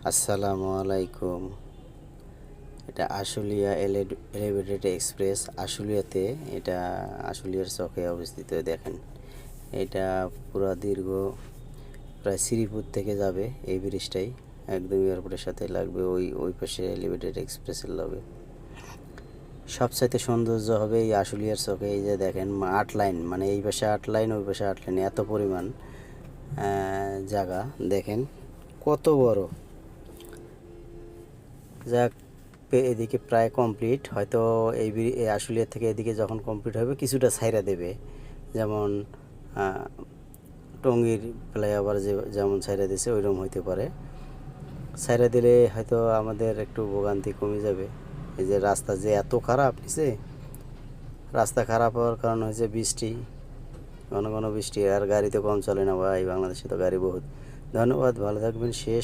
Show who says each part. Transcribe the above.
Speaker 1: আসসালামু আলাইকুম। এটা আশুলিয়া এলিভেটেড এক্সপ্রেস। আশুলিয়াতে, এটা আশুলিয়ার চকে অবস্থিত। দেখেন, এটা পুরা দীর্ঘ প্রায় শ্রীপুর থেকে যাবে এই ব্রিজটাই, একদম এয়ারপোর্টের সাথে লাগবে। ওই পাশে এলিভেটেড এক্সপ্রেসের লগে সবচাইতে সৌন্দর্য হবে এই আশুলিয়ার চকে। এই যে দেখেন, 8 লাইন, মানে এই পাশে 8 লাইন, ওই পাশে 8 লাইন, এত পরিমাণ জায়গা। দেখেন কত বড়। যাক, এদিকে প্রায় কমপ্লিট। হয়তো এই আশুলিয়া থেকে এদিকে যখন কমপ্লিট হবে কিছুটা ছাইরা দেবে, যেমন টঙ্গীর ফ্লাইওভার যেমন ছাইরা দিছে ওইরকম হইতে পারে। ছাইরা দিলে হয়তো আমাদের একটু ভোগান্তি কমে যাবে। এই যে রাস্তা যে এত খারাপ নিচে, রাস্তা খারাপ হওয়ার কারণ হয়েছে বৃষ্টি, ঘন ঘন বৃষ্টি, আর গাড়ি তো কম চলে না ভাই, বাংলাদেশে তো গাড়ি বহুত। ধন্যবাদ, ভালো থাকবেন। শেষ।